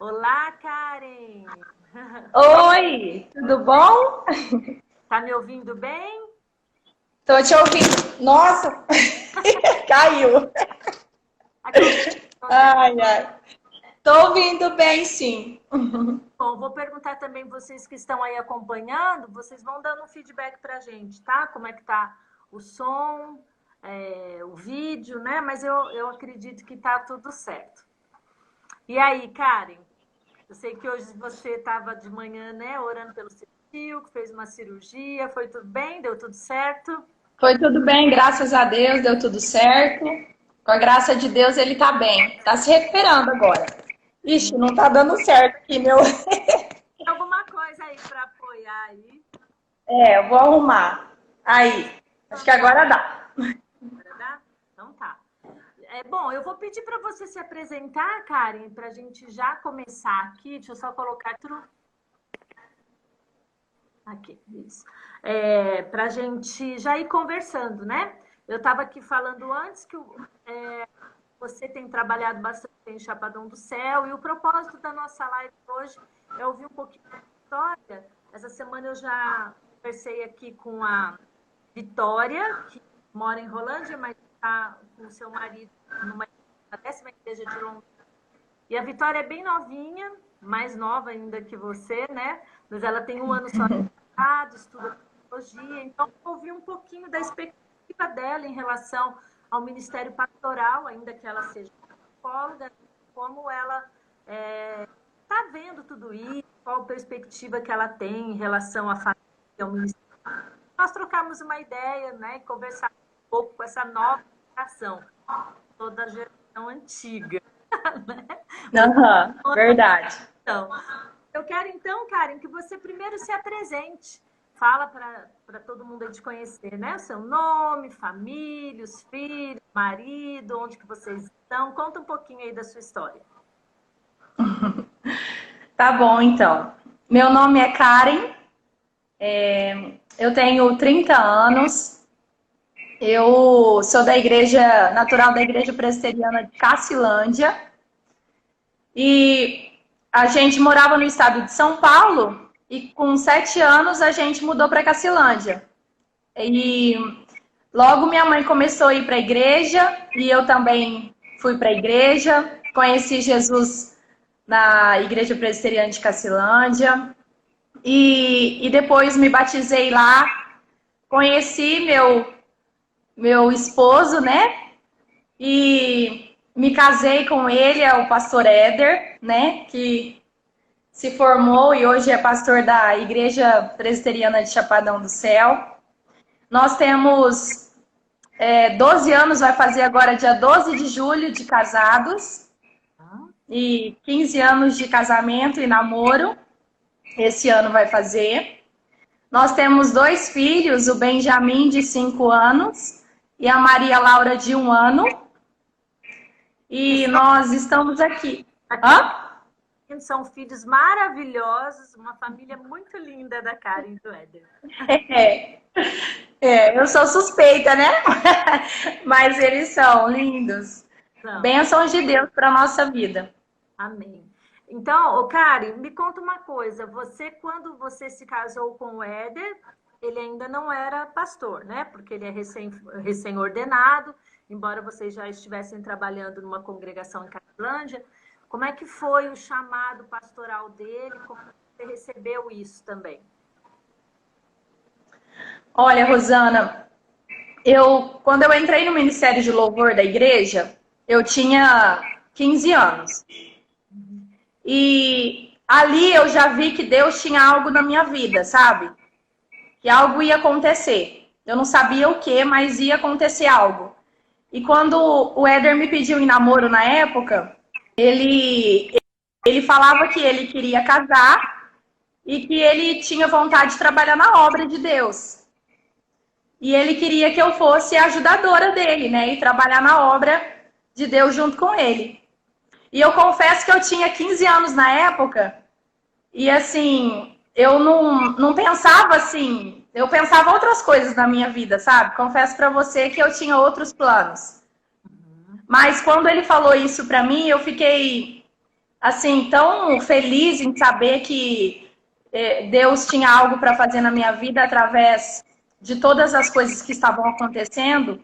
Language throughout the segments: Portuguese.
Olá, Karen! Oi, tudo bom? Tá me ouvindo bem? Tô te ouvindo. Nossa, caiu. Aqui eu tô bem. Ai, ai. Tô ouvindo bem, sim. Bom, vou perguntar também vocês que estão aí acompanhando, vocês vão dando um feedback pra gente, tá? Como é que tá o som, o vídeo, né? Mas eu acredito que tá tudo certo. E aí, Karen? Eu sei que hoje você estava de manhã, né, orando pelo seu tio, que fez uma cirurgia, foi tudo bem? Deu tudo certo? Foi tudo bem, graças a Deus, deu tudo certo. Com a graça de Deus, ele tá bem. Tá se recuperando agora. Ixi, não tá dando certo aqui, meu. Tem alguma coisa aí para apoiar aí? É, eu vou arrumar. Aí, acho que agora dá. Dá? Então tá. Bom, eu vou pedir para você se apresentar, Karen, para a gente já começar aqui. Deixa eu só colocar tudo aqui, isso. Para a gente já ir conversando, né? Eu estava aqui falando antes que você tem trabalhado bastante em Chapadão do Céu e o propósito da nossa live hoje é ouvir um pouquinho da história. Essa semana eu já conversei aqui com a Vitória, que mora em Rolândia, mas está com o seu marido na 10ª igreja de Londres. E a Vitória é bem novinha, mais nova ainda que você, né? Mas ela tem um ano só de idade, estuda psicologia. Então, eu ouvi um pouquinho da expectativa dela em relação ao ministério pastoral, ainda que ela seja psicóloga, como ela está vendo tudo isso, qual a perspectiva que ela tem em relação à família, ao ministério. Nós trocamos uma ideia, né, e conversar um pouco com essa nova geração, toda a geração antiga. Né? Aham, verdade. Então, eu quero então, Karen, que você primeiro se apresente. Fala para todo mundo aí te conhecer, né? O seu nome, família, os filhos, marido, onde que vocês estão. Conta um pouquinho aí da sua história. Tá bom, então. Meu nome é Karen, eu tenho 30 anos, eu sou da igreja, natural da igreja presbiteriana de Cacilândia, e a gente morava no estado de São Paulo, e com 7 anos a gente mudou para Cacilândia. E logo minha mãe começou a ir para a igreja, e eu também fui para a igreja, conheci Jesus na igreja presbiteriana de Cacilândia, e depois me batizei lá, conheci meu esposo, né? E me casei com ele, é o pastor Éder, né? Que se formou e hoje é pastor da Igreja Presbiteriana de Chapadão do Céu. Nós temos 12 anos, vai fazer agora dia 12 de julho de casados. E 15 anos de casamento e namoro. Esse ano vai fazer. Nós temos 2 filhos, o Benjamin, de 5 anos, e a Maria Laura, de 1 ano. E nós estamos aqui. Hã? São filhos maravilhosos, uma família muito linda da Karen e do Éder. Eu sou suspeita, né? Mas eles são lindos. Não. Bênçãos de Deus para a nossa vida. Amém. Então, Karen, me conta uma coisa. Quando você se casou com o Éder, ele ainda não era pastor, né? Porque ele é recém-ordenado, embora vocês já estivessem trabalhando numa congregação em Cacilândia. Como é que foi o chamado pastoral dele? Como você recebeu isso também? Olha, Rosana, quando eu entrei no Ministério de Louvor da igreja, eu tinha 15 anos. E ali eu já vi que Deus tinha algo na minha vida, sabe? Que algo ia acontecer. Eu não sabia o que, mas ia acontecer algo. E quando o Éder me pediu em namoro na época, ele falava que ele queria casar e que ele tinha vontade de trabalhar na obra de Deus. E ele queria que eu fosse a ajudadora dele, né? E trabalhar na obra de Deus junto com ele. E eu confesso que eu tinha 15 anos na época. E assim, eu não pensava assim. Eu pensava outras coisas na minha vida, sabe? Confesso pra você que eu tinha outros planos. Mas quando ele falou isso pra mim, eu fiquei assim, tão feliz em saber que Deus tinha algo para fazer na minha vida através de todas as coisas que estavam acontecendo.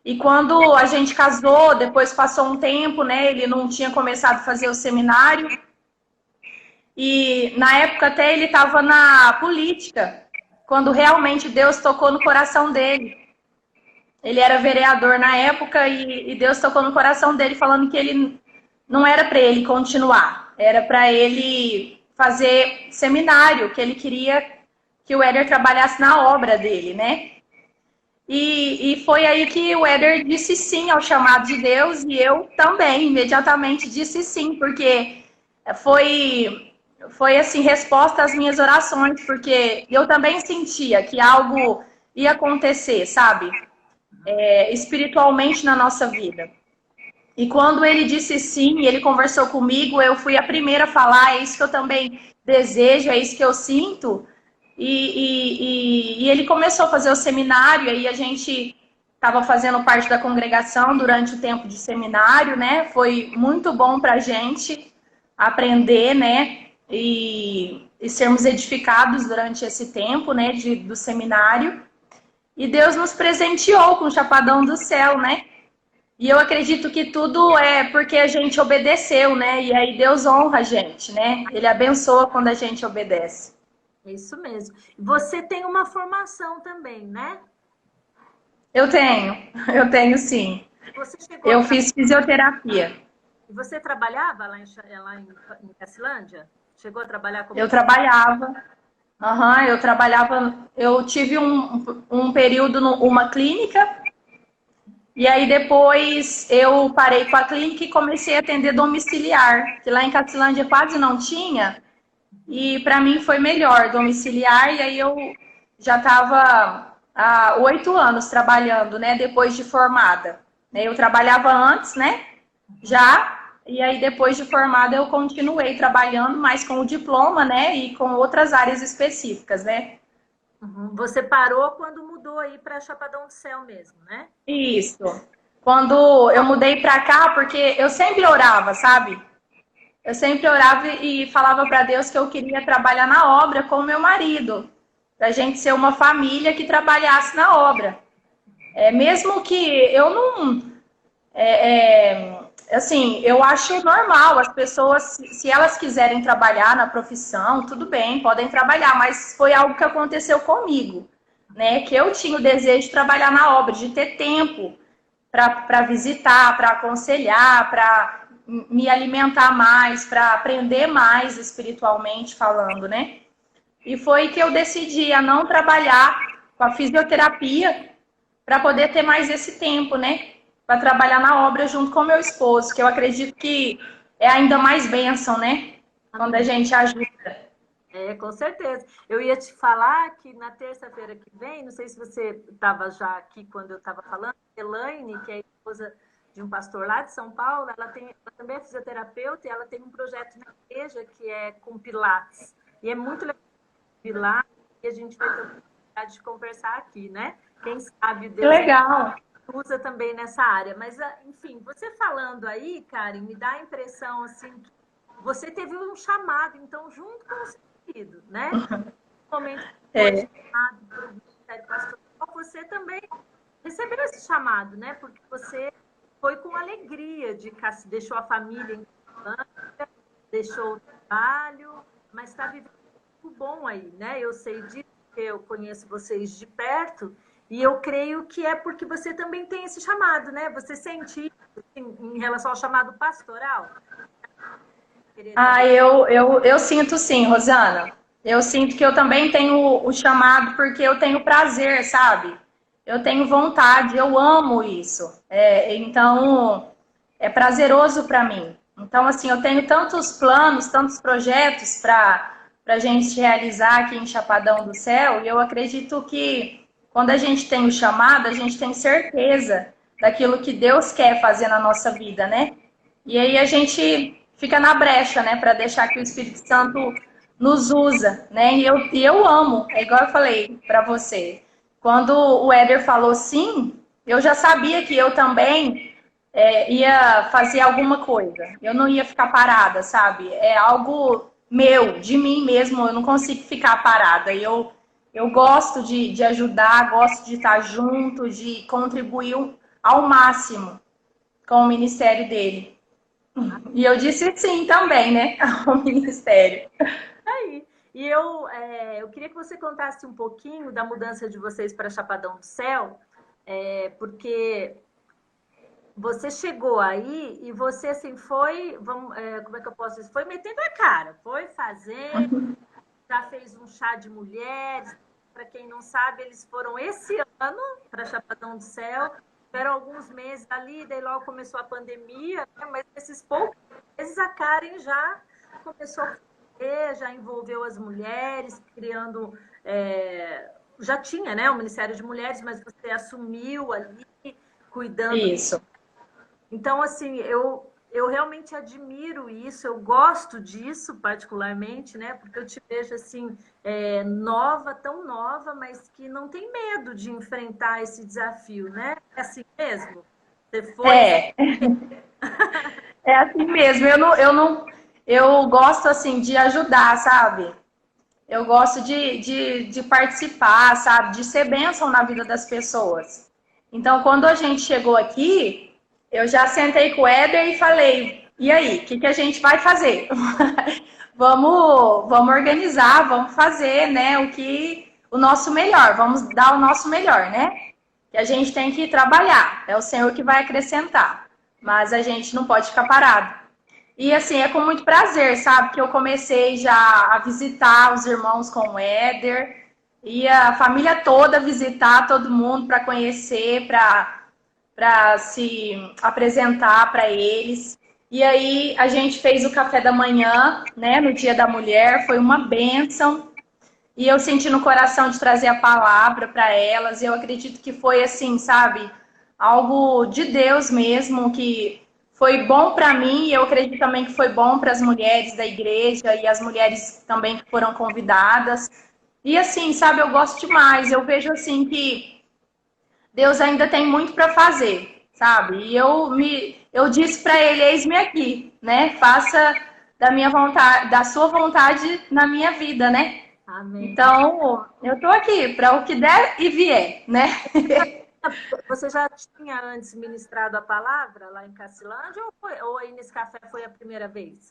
E quando a gente casou, depois passou um tempo, né? Ele não tinha começado a fazer o seminário. E na época até ele estava na política, quando realmente Deus tocou no coração dele. Ele era vereador na época e Deus tocou no coração dele falando que ele não era para ele continuar, era para ele fazer seminário, que ele queria que o Éder trabalhasse na obra dele, né? E foi aí que o Éder disse sim ao chamado de Deus e eu também imediatamente disse sim, porque foi assim, resposta às minhas orações, porque eu também sentia que algo ia acontecer, sabe? Espiritualmente na nossa vida. E quando ele disse sim, ele conversou comigo, eu fui a primeira a falar, é isso que eu também desejo, é isso que eu sinto. E ele começou a fazer o seminário, aí a gente estava fazendo parte da congregação durante o tempo de seminário, né? Foi muito bom para a gente aprender, né? E sermos edificados durante esse tempo, né? Do seminário. E Deus nos presenteou com o Chapadão do Céu, né? E eu acredito que tudo é porque a gente obedeceu, né? E aí Deus honra a gente, né? Ele abençoa quando a gente obedece. Isso mesmo. Você tem uma formação também, né? Eu tenho sim. Eu fiz fisioterapia. E você trabalhava lá em Cacilândia? Chegou a trabalhar como... Eu trabalhava. Eu trabalhava. Eu tive um período numa clínica. E aí depois eu parei com a clínica e comecei a atender domiciliar, que lá em Cacilândia quase não tinha. E para mim foi melhor domiciliar, e aí eu já estava há 8 anos trabalhando, né, depois de formada. Eu trabalhava antes, né, já, e aí depois de formada eu continuei trabalhando, mas com o diploma, né, e com outras áreas específicas, né. Você parou quando mudou aí para Chapadão do Céu mesmo, né? Isso. Quando eu mudei para cá, porque eu sempre orava, sabe? Eu sempre orava e falava para Deus que eu queria trabalhar na obra com o meu marido, para a gente ser uma família que trabalhasse na obra. Mesmo que eu não... assim, eu acho normal as pessoas, se elas quiserem trabalhar na profissão, tudo bem, podem trabalhar, mas foi algo que aconteceu comigo, né? Que eu tinha o desejo de trabalhar na obra, de ter tempo para visitar, para aconselhar, para me alimentar mais, para aprender mais espiritualmente falando, né? E foi que eu decidi a não trabalhar com a fisioterapia para poder ter mais esse tempo, né? Para trabalhar na obra junto com meu esposo, que eu acredito que é ainda mais bênção, né? Quando a gente ajuda. Com certeza. Eu ia te falar que na terça-feira que vem, não sei se você estava já aqui quando eu estava falando, Elaine, que é a esposa de um pastor lá de São Paulo, ela também é fisioterapeuta e ela tem um projeto na igreja que é com Pilates. E é muito legal Pilates e a gente vai ter a oportunidade de conversar aqui, né? Quem sabe Deus... Que legal! Usa também nessa área, mas enfim, você falando aí, Karen, me dá a impressão assim que você teve um chamado, então junto com o seu marido, né? No momento que foi chamado pelo Ministério Pastoral, você também recebeu esse chamado, né? Porque você foi com alegria deixou a família em Cacilândia, deixou o trabalho, mas está vivendo muito bom aí, né? Eu sei disso, porque eu conheço vocês de perto. E eu creio que é porque você também tem esse chamado, né? Você sente assim, em relação ao chamado pastoral? Eu sinto sim, Rosana. Eu sinto que eu também tenho o chamado porque eu tenho prazer, sabe? Eu tenho vontade, eu amo isso. Então, é prazeroso para mim. Então, assim, eu tenho tantos planos, tantos projetos para a gente realizar aqui em Chapadão do Céu, e eu acredito que quando a gente tem o chamado, a gente tem certeza daquilo que Deus quer fazer na nossa vida, né? E aí a gente fica na brecha, né? Para deixar que o Espírito Santo nos usa, né? E eu amo, é igual eu falei para você. Quando o Éder falou sim, eu já sabia que eu também ia fazer alguma coisa. Eu não ia ficar parada, sabe? É algo meu, de mim mesmo. Eu não consigo ficar parada. Eu gosto de ajudar, gosto de estar junto, de contribuir ao máximo com o ministério dele. E eu disse sim também, né? Ao ministério. Aí. E eu queria que você contasse um pouquinho da mudança de vocês para Chapadão do Céu, porque você chegou aí e você assim foi, como é que eu posso dizer? Foi metendo a cara, foi fazer, já fez um chá de mulheres. Para quem não sabe, eles foram esse ano para Chapadão do Céu, tiveram alguns meses ali, daí logo começou a pandemia, né? Mas esses poucos meses a Karen já começou a fazer, já envolveu as mulheres, criando. Já tinha, né, o Ministério de Mulheres, mas você assumiu ali, cuidando. Isso. Então, assim, eu realmente admiro isso, eu gosto disso particularmente, né? Porque eu te vejo assim, nova, tão nova, mas que não tem medo de enfrentar esse desafio, né? É assim mesmo? Você foi. É assim mesmo. Eu gosto assim de ajudar, sabe? Eu gosto de participar, sabe? De ser bênção na vida das pessoas. Então, quando a gente chegou aqui, eu já sentei com o Éder e falei: e aí, o que a gente vai fazer? Vamos organizar, vamos fazer, né? O nosso melhor, vamos dar o nosso melhor, né? Que a gente tem que trabalhar. É o Senhor que vai acrescentar. Mas a gente não pode ficar parado. E assim, é com muito prazer, sabe? Que eu comecei já a visitar os irmãos com o Éder. E a família toda visitar todo mundo para conhecer, para se apresentar para eles. E aí a gente fez o café da manhã, né, no Dia da Mulher, foi uma bênção. E eu senti no coração de trazer a palavra para elas. Eu acredito que foi assim, sabe, algo de Deus mesmo, que foi bom para mim e eu acredito também que foi bom para as mulheres da igreja e as mulheres também que foram convidadas. E assim, sabe, eu gosto demais. Eu vejo assim que Deus ainda tem muito para fazer, sabe? E eu disse para ele, eis-me aqui, né? Faça da minha vontade, da sua vontade na minha vida, né? Amém. Então, eu tô aqui para o que der e vier, né? Você já tinha antes ministrado a palavra lá em Cacilândia ou aí nesse café foi a primeira vez?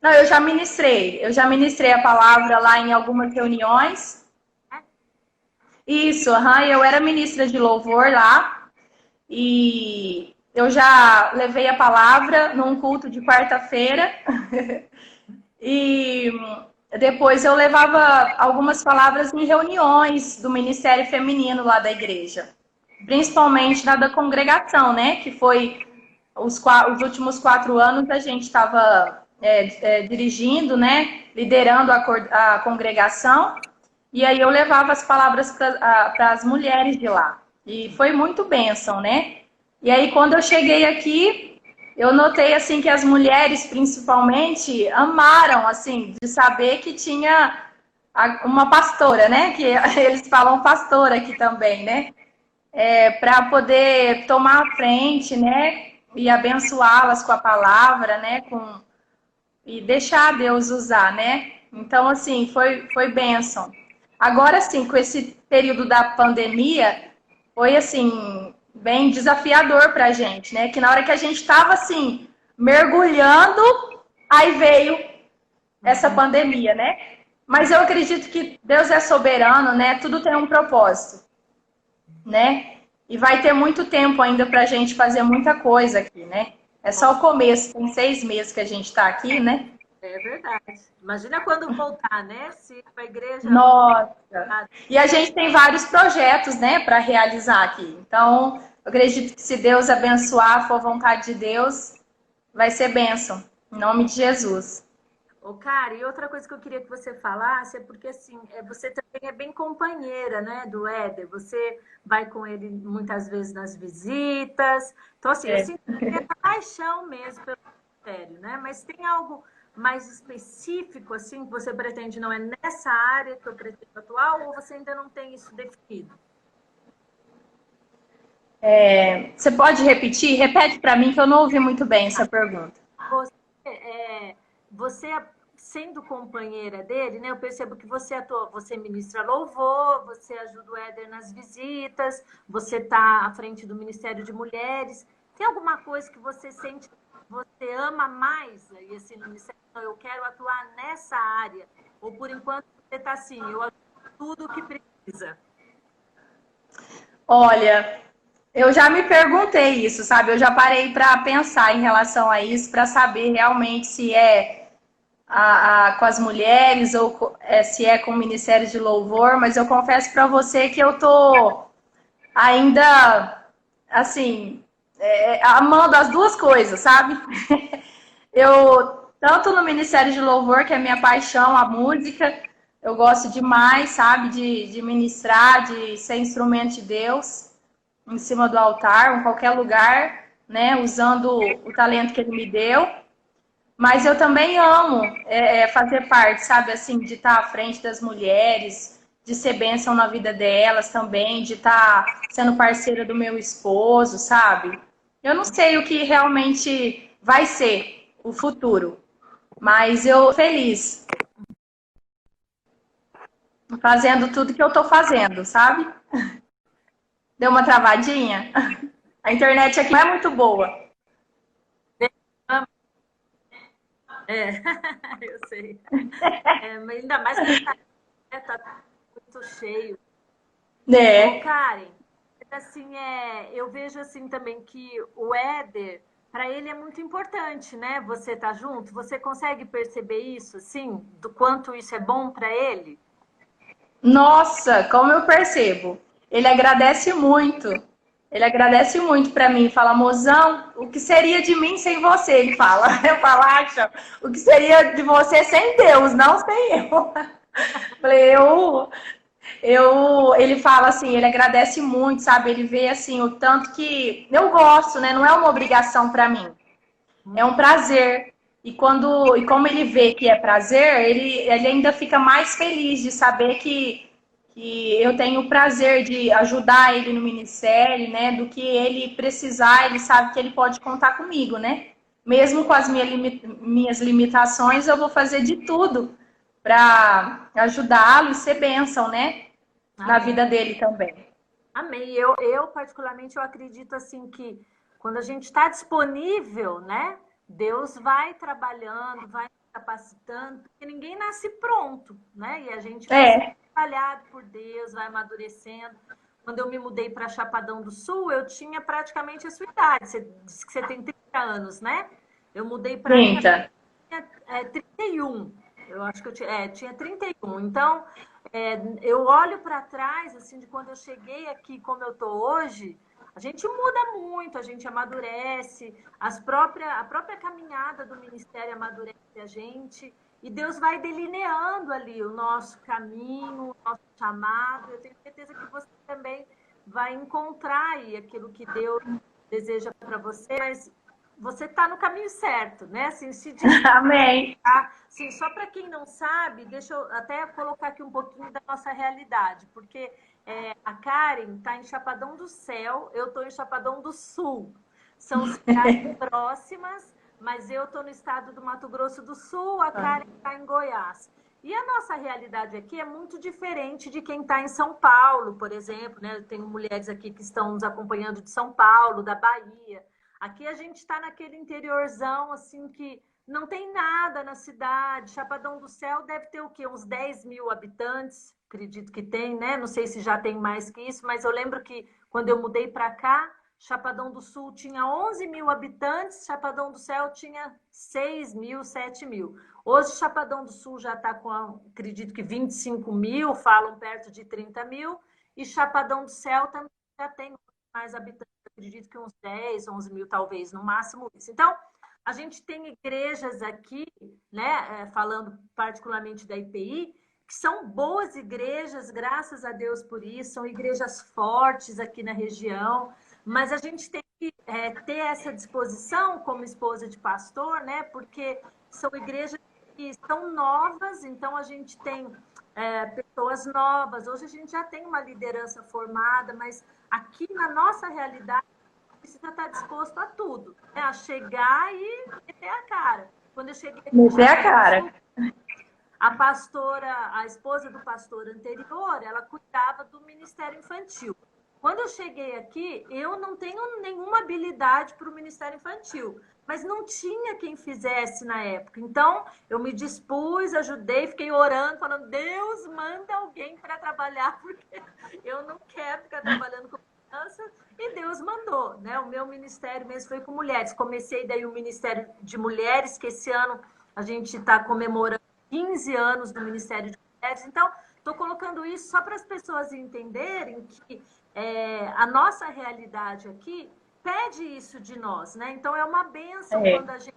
Não, eu já ministrei a palavra lá em algumas reuniões. Isso, eu era ministra de louvor lá e eu já levei a palavra num culto de quarta-feira e depois eu levava algumas palavras em reuniões do Ministério Feminino lá da igreja, principalmente na da congregação, né? Que foi os últimos 4 anos a gente estava dirigindo, né? Liderando a congregação. E aí eu levava as palavras para as mulheres de lá. E foi muito bênção, né? E aí quando eu cheguei aqui, eu notei assim que as mulheres principalmente amaram assim de saber que tinha uma pastora, né? Que eles falam pastora aqui também, né? Para poder tomar a frente, né? E abençoá-las com a palavra, né? E deixar Deus usar, né? Então, assim, foi bênção. Agora, sim, com esse período da pandemia, foi, assim, bem desafiador para a gente, né? Que na hora que a gente estava, assim, mergulhando, aí veio essa pandemia, né? Mas eu acredito que Deus é soberano, né? Tudo tem um propósito, né? E vai ter muito tempo ainda para a gente fazer muita coisa aqui, né? É só o começo, tem 6 meses que a gente está aqui, né? É verdade. Imagina quando voltar, né? Se a igreja. Nossa! E a gente tem vários projetos, né, para realizar aqui. Então, eu acredito que se Deus abençoar, for vontade de Deus, vai ser bênção. Em nome de Jesus. Ô, cara, e outra coisa que eu queria que você falasse é porque, assim, você também é bem companheira, né, do Éder. Você vai com ele muitas vezes nas visitas. Então, assim, eu sinto que é paixão mesmo pelo ministério, né? Mas tem algo mais específico, assim, que você pretende, não é nessa área que eu pretendo atuar, ou você ainda não tem isso definido? Você pode repetir? Repete para mim que eu não ouvi muito bem essa pergunta. Você sendo companheira dele, né? Eu percebo que você atua, você ministra louvor, você ajuda o Éder nas visitas, você está à frente do Ministério de Mulheres. Tem alguma coisa que você sente que você ama mais aí, assim, no Ministério? Não, eu quero atuar nessa área. Ou por enquanto você está assim, eu ajudo tudo o que precisa. Olha, eu já me perguntei isso, sabe? Eu já parei para pensar em relação a isso, para saber realmente se é com as mulheres ou se é com o Ministério de Louvor, mas eu confesso para você que eu tô ainda, assim, amando as duas coisas, sabe? Eu, tanto no Ministério de Louvor, que é minha paixão, a música, eu gosto demais, sabe, de ministrar, de ser instrumento de Deus em cima do altar, em qualquer lugar, né, usando o talento que ele me deu. Mas eu também amo fazer parte, sabe, assim, de estar à frente das mulheres, de ser bênção na vida delas também, de estar sendo parceira do meu esposo, sabe? Eu não sei o que realmente vai ser o futuro, mas eu tô feliz fazendo tudo que eu tô fazendo, sabe? Deu uma travadinha? A internet aqui não é muito boa. É, eu sei. Mas ainda mais que tá muito cheio. Ô, É. Karen, assim, eu vejo assim também que o Éder, para ele é muito importante, né? Você tá junto, você consegue perceber isso, assim, do quanto isso é bom para ele? Nossa, como eu percebo. Ele agradece muito. Ele agradece muito para mim. Fala, mozão, o que seria de mim sem você? Ele fala. Eu falo, acha, o que seria de você sem Deus, não sem eu. Falei, ele fala assim, ele agradece muito, sabe? Ele vê assim o tanto que eu gosto, né? Não é uma obrigação para mim, é um prazer. E como ele vê que é prazer, ele ainda fica mais feliz de saber que eu tenho o prazer de ajudar ele no ministério, né? Do que ele precisar, ele sabe que ele pode contar comigo, né? Mesmo com as minhas limitações, eu vou fazer de tudo para ajudá-lo e ser bênção, né? Na Amém. vida dele também. Amém. Eu particularmente, eu acredito assim que quando a gente está disponível, né? Deus vai trabalhando, vai capacitando, porque ninguém nasce pronto, né? E a gente vai ser É, trabalhado por Deus, vai amadurecendo. Quando eu me mudei para Chapadão do Sul, eu tinha praticamente a sua idade. Você disse que você tem 30 anos, né? Eu mudei para cá, 30. tinha 31. Eu acho que tinha 31. Então, eu olho para trás, assim, de quando eu cheguei aqui como eu tô hoje, a gente muda muito, a gente amadurece, a própria caminhada do ministério amadurece a gente, e Deus vai delineando ali o nosso caminho, o nosso chamado. Eu tenho certeza que você também vai encontrar aí aquilo que Deus deseja para você, mas você está no caminho certo, né? Assim, se Amém. sim, só para quem não sabe, deixa eu até colocar aqui um pouquinho da nossa realidade, porque a Karen está em Chapadão do Céu, eu estou em Chapadão do Sul. São cidades próximas, mas eu estou no estado do Mato Grosso do Sul, a Karen está em Goiás. E a nossa realidade aqui é muito diferente de quem está em São Paulo, por exemplo, né? Eu tenho mulheres aqui que estão nos acompanhando de São Paulo, da Bahia. Aqui a gente está naquele interiorzão, assim, que não tem nada na cidade. Chapadão do Céu deve ter o quê? Uns 10 mil habitantes, acredito que tem, né? Não sei se já tem mais que isso, mas eu lembro que quando eu mudei para cá, Chapadão do Sul tinha 11 mil habitantes, Chapadão do Céu tinha 6 mil, 7 mil. Hoje, Chapadão do Sul já está com, acredito que 25 mil, falam perto de 30 mil, e Chapadão do Céu também já tem mais habitantes, acredito que uns 10, 11 mil, talvez, no máximo isso. Então, a gente tem igrejas aqui, né, falando particularmente da IPI, que são boas igrejas, graças a Deus por isso, são igrejas fortes aqui na região, mas a gente tem que ter essa disposição como esposa de pastor, né, porque são igrejas que são novas, então a gente tem pessoas novas. Hoje a gente já tem uma liderança formada, mas aqui na nossa realidade precisa estar disposto a tudo, né? A chegar e meter a cara. Quando eu cheguei aqui, meter a cara. A pastora, a esposa do pastor anterior, ela cuidava do Ministério Infantil. Quando eu cheguei aqui, eu não tenho nenhuma habilidade para o Ministério Infantil, mas não tinha quem fizesse na época. Então, eu me dispus, ajudei, fiquei orando, falando, Deus, manda alguém para trabalhar, porque eu não quero ficar trabalhando com criança. E Deus mandou, né? O meu ministério mesmo foi com mulheres. Comecei daí o Ministério de Mulheres, que esse ano a gente está comemorando 15 anos do Ministério de Mulheres. Então, estou colocando isso só para as pessoas entenderem que a nossa realidade aqui pede isso de nós, né? Então, é uma bênção quando a gente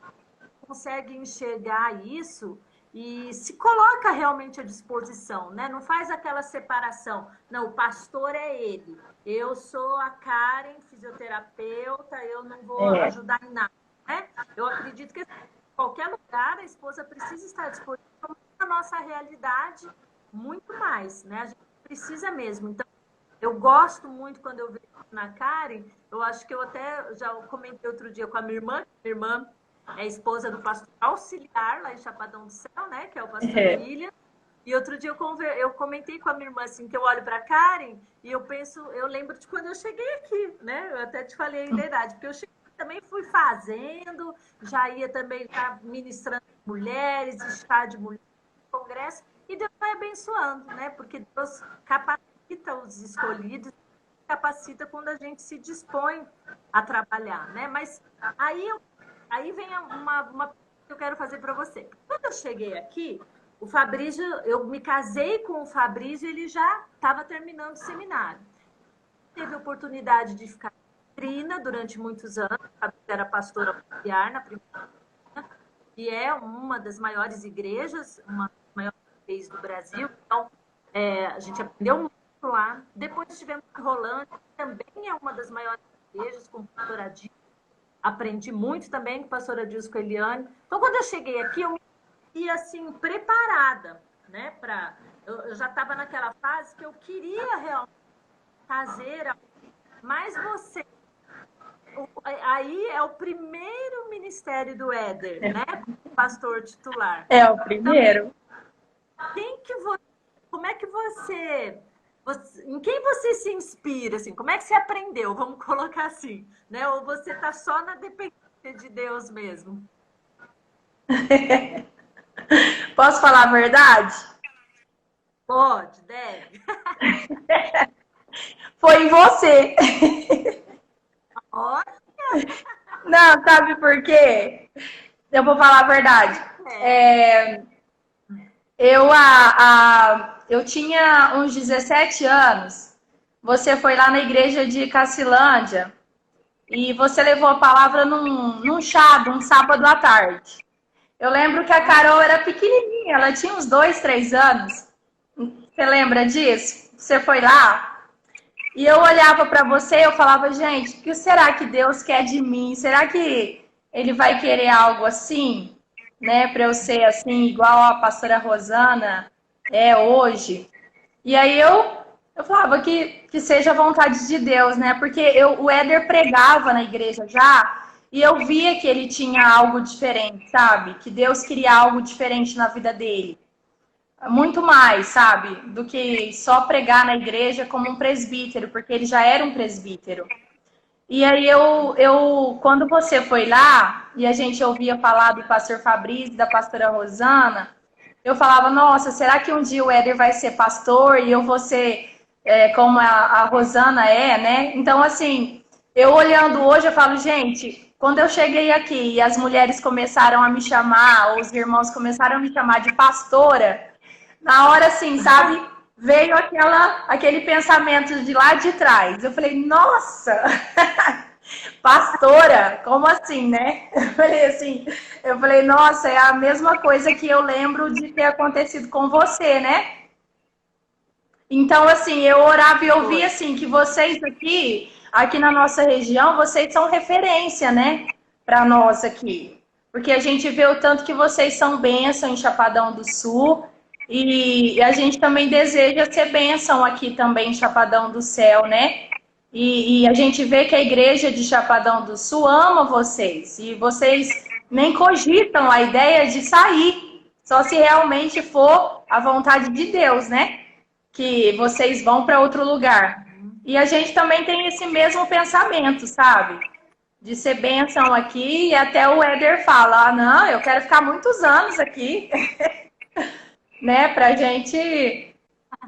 consegue enxergar isso e se coloca realmente à disposição, né? Não faz aquela separação. Não, o pastor é ele. Eu sou a Karen, fisioterapeuta, eu não vou ajudar em nada, né? Eu acredito que em qualquer lugar a esposa precisa estar disponível na nossa realidade muito mais, né? A gente precisa mesmo. Então, eu gosto muito quando eu vejo na Karen, eu acho que eu até já comentei outro dia com a minha irmã é esposa do pastor auxiliar lá em Chapadão do Céu, né? Que é o pastor William. E outro dia eu comentei com a minha irmã assim, que eu olho para a Karen e eu penso, eu lembro de quando eu cheguei aqui, né? Eu até te falei a idade, porque eu cheguei, também fui fazendo, já ia também ministrando mulheres, estar de mulheres, congresso, e Deus vai abençoando, né? Porque Deus capacita os escolhidos, capacita quando a gente se dispõe a trabalhar, né? Mas aí vem uma pergunta que eu quero fazer para você. Quando eu cheguei aqui, o Fabrício, eu me casei com o Fabrício, ele já estava terminando o seminário. Teve a oportunidade de ficar Trina durante muitos anos, a Fabrício era pastora auxiliar na primeira, que é uma das maiores igrejas, uma das maiores igrejas do Brasil. Então, a gente aprendeu muito lá. Depois tivemos Rolândia, que também é uma das maiores igrejas, com pastora Adilson. Aprendi muito também com a pastora Adilson, com a Eliane. Então, quando eu cheguei aqui, eu me senti assim, preparada, né? Eu já estava naquela fase que eu queria realmente fazer, mas você... Aí é o primeiro ministério do Éder, né? Como pastor titular. É o primeiro. Então, como é que em quem você se inspira, assim? Como é que você aprendeu? Vamos colocar assim, né? Ou você está só na dependência de Deus mesmo? Posso falar a verdade? Pode, deve. Foi em você. Olha! Não, sabe por quê? Eu vou falar a verdade. Eu tinha uns 17 anos. Você foi lá na igreja de Cacilândia e você levou a palavra num chá, um sábado à tarde. Eu lembro que a Carol era pequenininha, ela tinha uns 2, 3 anos. Você lembra disso? Você foi lá? E eu olhava para você e eu falava, gente, o que será que Deus quer de mim? Será que Ele vai querer algo assim, né? Para eu ser assim, igual a pastora Rosana é hoje? E aí eu falava que seja a vontade de Deus, né? Porque o Éder pregava na igreja já e eu via que ele tinha algo diferente, sabe? Que Deus queria algo diferente na vida dele. Muito mais, sabe? Do que só pregar na igreja como um presbítero, porque ele já era um presbítero. E aí quando você foi lá e a gente ouvia falar do pastor Fabrício, da pastora Rosana, eu falava, nossa, será que um dia o Éder vai ser pastor e eu vou ser como a Rosana é, né? Então, assim, eu olhando hoje, eu falo, gente, quando eu cheguei aqui e as mulheres começaram a me chamar, ou os irmãos começaram a me chamar de pastora, na hora, assim, sabe, veio aquele pensamento de lá de trás. Eu falei, nossa, pastora, como assim, né? Eu falei, nossa, é a mesma coisa que eu lembro de ter acontecido com você, né? Então, assim, eu orava e eu via, assim, que vocês aqui na nossa região, vocês são referência, né? Para nós aqui. porque a gente vê o tanto que vocês são bênção em Chapadão do Sul. E a gente também deseja ser bênção aqui também em Chapadão do Céu, né? E a gente vê que a igreja de Chapadão do Sul ama vocês. E vocês nem cogitam a ideia de sair. Só se realmente for a vontade de Deus, né? Que vocês vão para outro lugar. E a gente também tem esse mesmo pensamento, sabe? De ser bênção aqui. E até o Éder fala, ah, não, eu quero ficar muitos anos aqui. Né? Pra gente...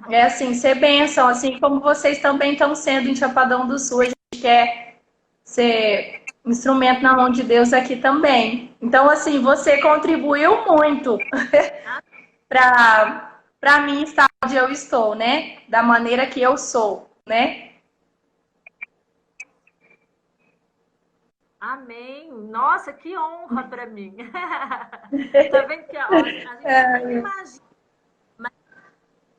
É assim, ser bênção, assim como vocês também estão sendo em Chapadão do Sul. A gente quer ser instrumento na mão de Deus aqui também. Então, assim, você contribuiu muito para mim estar onde eu estou, né? Da maneira que eu sou, né? Amém. Nossa, que honra para mim. Tá vendo que ó, a gente nem imagina, mas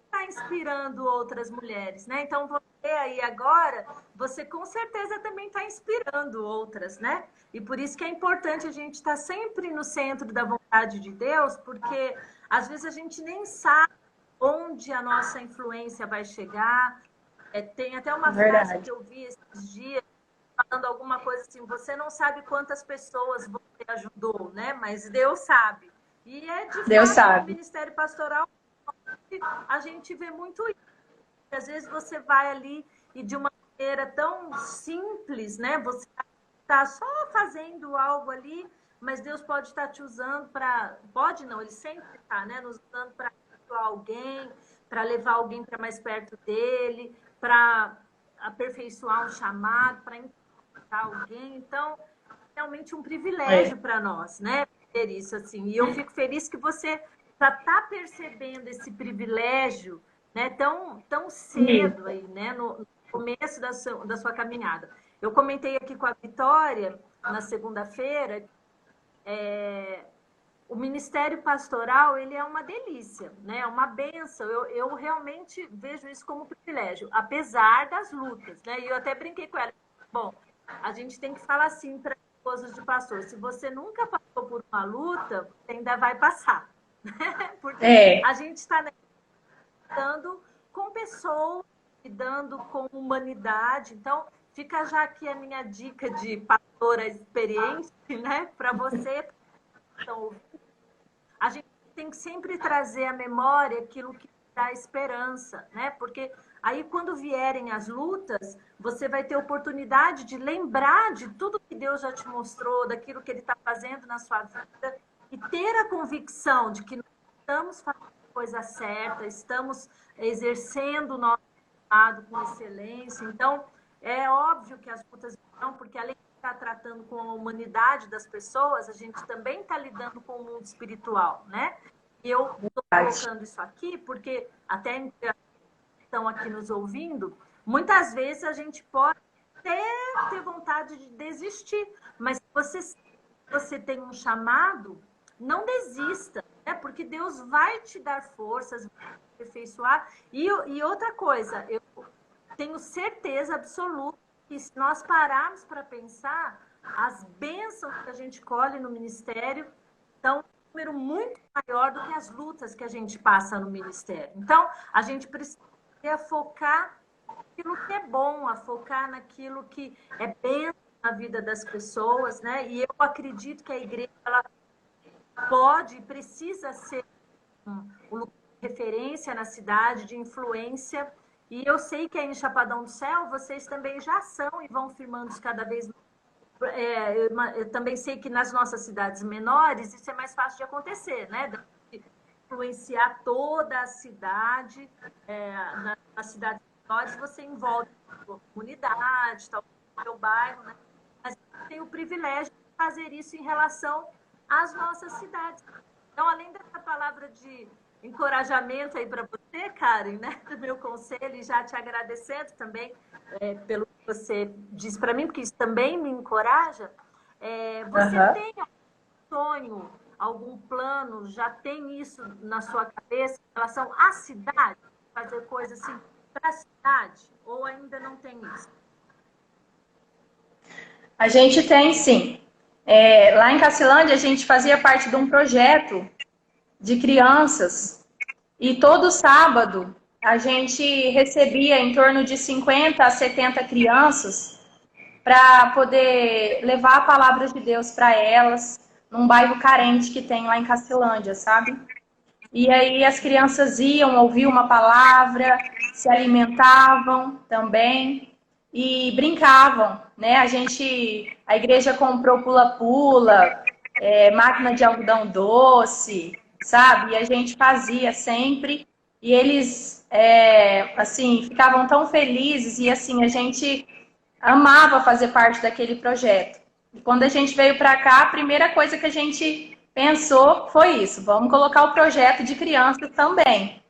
está inspirando outras mulheres, né? Então você aí agora, você com certeza também está inspirando outras, né? E por isso que é importante a gente estar sempre no centro da vontade de Deus, porque às vezes a gente nem sabe onde a nossa influência vai chegar. Tem até uma frase que eu vi esses dias falando alguma coisa assim, você não sabe quantas pessoas você ajudou, né? Mas Deus sabe. E é de Deus fato sabe. no ministério pastoral a gente vê muito isso. Às vezes você vai ali e de uma maneira tão simples, né? Você está só fazendo algo ali, mas Deus pode estar te usando para... Pode não, Ele sempre está, né? Nos usando para alguém, para levar alguém para mais perto dele, para aperfeiçoar um chamado, para encontrar alguém. Então, realmente um privilégio para nós, né? Ter isso assim. E eu fico feliz que você já está percebendo esse privilégio, né? Tão cedo aí, né? No começo da sua caminhada. Eu comentei aqui com a Vitória na segunda-feira. O ministério pastoral, ele é uma delícia, né? É uma bênção. Eu realmente vejo isso como privilégio, apesar das lutas, né? E eu até brinquei com ela. Bom, a gente tem que falar assim para esposas de pastor, se você nunca passou por uma luta, você ainda vai passar. Porque a gente está lidando com pessoas, lidando com humanidade. Então, fica já aqui a minha dica de pastora experiente, né? Para você. Então, a gente tem que sempre trazer à memória aquilo que dá esperança, né? Porque aí, quando vierem as lutas, você vai ter oportunidade de lembrar de tudo que Deus já te mostrou, daquilo que Ele está fazendo na sua vida, e ter a convicção de que nós estamos fazendo a coisa certa, estamos exercendo o nosso chamado com excelência. Então, é óbvio que as lutas virão, porque além de estar tratando com a humanidade das pessoas, a gente também está lidando com o mundo espiritual, né? E eu estou colocando isso aqui porque até estão aqui nos ouvindo, muitas vezes a gente pode ter vontade de desistir, mas se você tem um chamado, não desista, né? Porque Deus vai te dar forças, vai te aperfeiçoar. E outra coisa, eu tenho certeza absoluta que se nós pararmos para pensar, as bênçãos que a gente colhe no ministério são um número muito maior do que as lutas que a gente passa no ministério. Então, a gente precisa focar naquilo que é bom, a focar naquilo que é bênção na vida das pessoas, né? E eu acredito que a igreja ela pode e precisa ser um lugar de referência na cidade, de influência. E eu sei que aí em Chapadão do Céu vocês também já são e vão firmando cada vez mais. Eu também sei que nas nossas cidades menores isso é mais fácil de acontecer, né? De influenciar toda a cidade, nas cidades menores você envolve a sua comunidade, talvez o seu bairro, né? Mas tem o privilégio de fazer isso em relação às nossas cidades. Então, além dessa palavra de encorajamento aí para você, Karen, né, do meu conselho, e já te agradecendo também pelo que você disse para mim, porque isso também me encoraja. Você tem algum sonho, algum plano, já tem isso na sua cabeça em relação à cidade? Fazer coisas assim para a cidade? Ou ainda não tem isso? A gente tem, sim. Lá em Cacilândia, a gente fazia parte de um projeto de crianças e todo sábado a gente recebia em torno de 50 a 70 crianças para poder levar a palavra de Deus para elas, num bairro carente que tem lá em Cacilândia, sabe? E aí as crianças iam ouvir uma palavra, se alimentavam também e brincavam, né? A igreja comprou pula-pula, máquina de algodão doce, sabe? E a gente fazia sempre e eles, assim, ficavam tão felizes e assim a gente amava fazer parte daquele projeto. E quando a gente veio para cá, a primeira coisa que a gente pensou foi isso: vamos colocar o projeto de crianças também.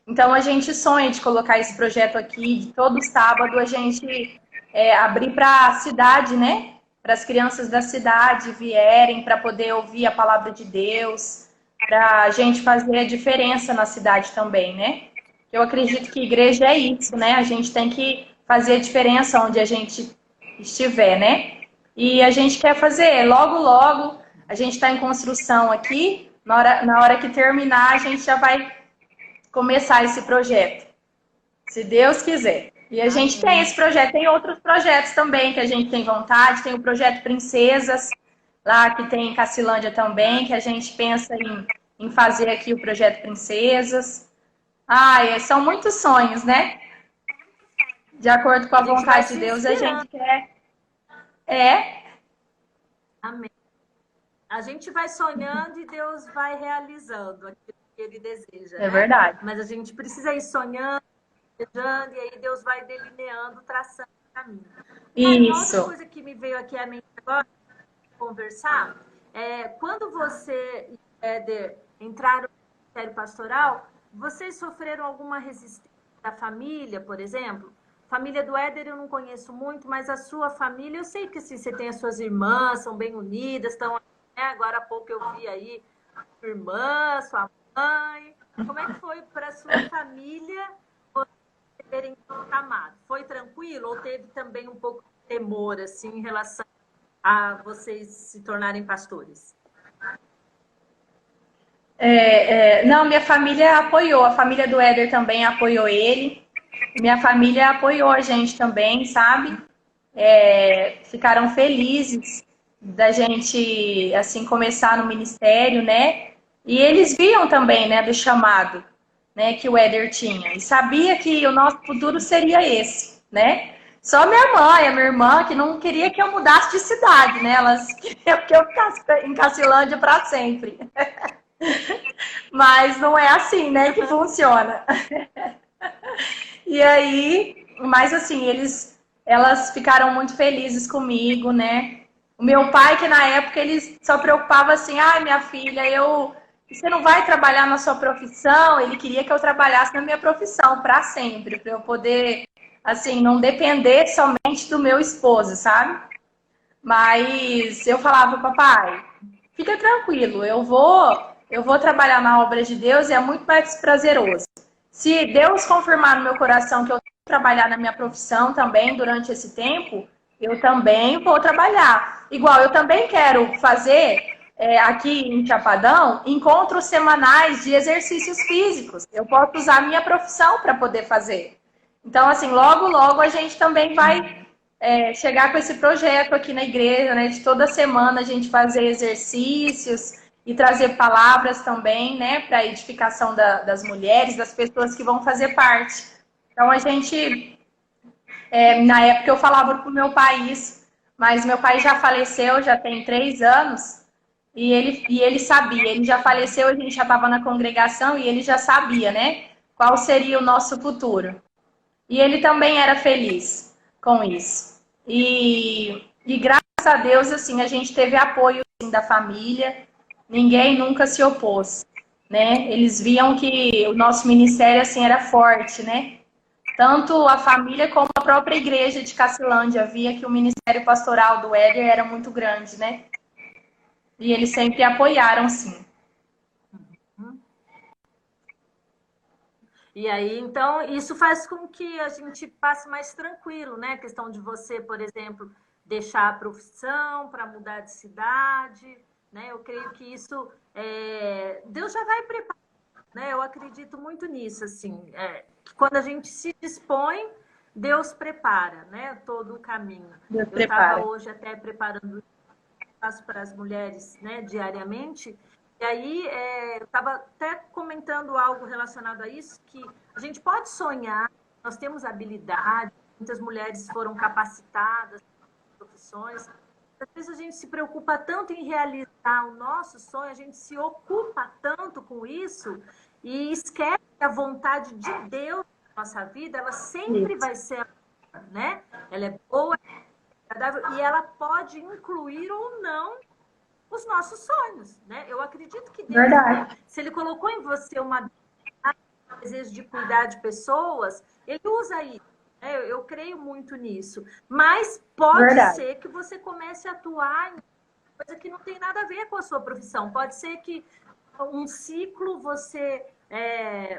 Então a gente sonha de colocar esse projeto aqui, de todo sábado a gente abrir para a cidade, né? Para as crianças da cidade vierem para poder ouvir a palavra de Deus, para a gente fazer a diferença na cidade também, né? Eu acredito que igreja é isso, né? A gente tem que fazer a diferença onde a gente estiver, né? E a gente quer fazer logo, logo. A gente está em construção aqui. Na hora que terminar, a gente já vai começar esse projeto, se Deus quiser. E a gente tem esse projeto, tem outros projetos também que a gente tem vontade. Tem o projeto Princesas, lá que tem em Cacilândia também, que a gente pensa em fazer aqui o projeto Princesas. São muitos sonhos, né? De acordo com a vontade de Deus, a gente quer. Amém. A gente vai sonhando e Deus vai realizando aquilo que Ele deseja. É verdade. Mas a gente precisa ir sonhando, desejando, e aí Deus vai delineando, traçando o caminho. Isso. Outra coisa que me veio aqui à mente agora, conversar, quando você e o Éder entraram no ministério pastoral, vocês sofreram alguma resistência da família, por exemplo? A família do Éder eu não conheço muito, mas a sua família, eu sei que assim, você tem as suas irmãs, são bem unidas, estão, agora há pouco eu vi aí sua irmã, sua mãe. Como é que foi para a sua família terem chamado? Foi tranquilo ou teve também um pouco de temor assim, em relação a vocês se tornarem pastores? Não, minha família apoiou, a família do Éder também apoiou ele, minha família apoiou a gente também, sabe? Ficaram felizes da gente, assim, começar no ministério, né? E eles viam também, né, do chamado, né, que o Éder tinha. E sabia que o nosso futuro seria esse, né? Só minha mãe, a minha irmã, que não queria que eu mudasse de cidade, né? Elas queriam que eu ficasse em Cacilândia para sempre. Mas não é assim, né, que funciona. E aí, mas assim, elas ficaram muito felizes comigo, né? O meu pai, que na época ele só preocupava assim: minha filha, você não vai trabalhar na sua profissão? Ele queria que eu trabalhasse na minha profissão para sempre, para eu poder, assim, não depender somente do meu esposo, sabe? Mas eu falava: papai, fica tranquilo, eu vou trabalhar na obra de Deus e é muito mais prazeroso. Se Deus confirmar no meu coração que eu tenho que trabalhar na minha profissão também durante esse tempo, eu também vou trabalhar. Igual, eu também quero fazer aqui em Chapadão encontros semanais de exercícios físicos. Eu posso usar a minha profissão para poder fazer. Então, assim, logo, logo a gente também vai chegar com esse projeto aqui na igreja, né? De toda semana a gente fazer exercícios e trazer palavras também, né? Para a edificação das mulheres, das pessoas que vão fazer parte. Então a gente, na época eu falava para o meu pai isso, mas meu pai já faleceu, já tem 3 anos, e ele sabia, ele já faleceu, a gente já estava na congregação e ele já sabia, né? Qual seria o nosso futuro. E ele também era feliz com isso. E graças a Deus, assim, a gente teve apoio assim, da família, ninguém nunca se opôs, né? Eles viam que o nosso ministério, assim, era forte, né? Tanto a família como a própria igreja de Cacilândia via que o ministério pastoral do Éder era muito grande, né? E eles sempre apoiaram, sim. E aí, então, isso faz com que a gente passe mais tranquilo, né? A questão de você, por exemplo, deixar a profissão, para mudar de cidade, né? Eu creio que isso Deus já vai preparar, né? Eu acredito muito nisso, assim, que quando a gente se dispõe, Deus prepara, né? Todo o caminho. Deus Eu estava prepara. hoje até preparando espaço para as mulheres, né, diariamente. E aí eu estava até comentando algo relacionado a isso, que a gente pode sonhar, nós temos habilidade, muitas mulheres foram capacitadas em profissões. Às vezes a gente se preocupa tanto em realizar o nosso sonho, a gente se ocupa tanto com isso e esquece que a vontade de Deus na nossa vida, ela sempre vai ser, né? Ela é boa, e ela pode incluir ou não os nossos sonhos, né? Eu acredito que Deus, se Ele colocou em você uma desejo de cuidar de pessoas, Ele usa isso. Né? Eu creio muito nisso. Mas pode ser que você comece a atuar em coisa que não tem nada a ver com a sua profissão. Pode ser que um ciclo você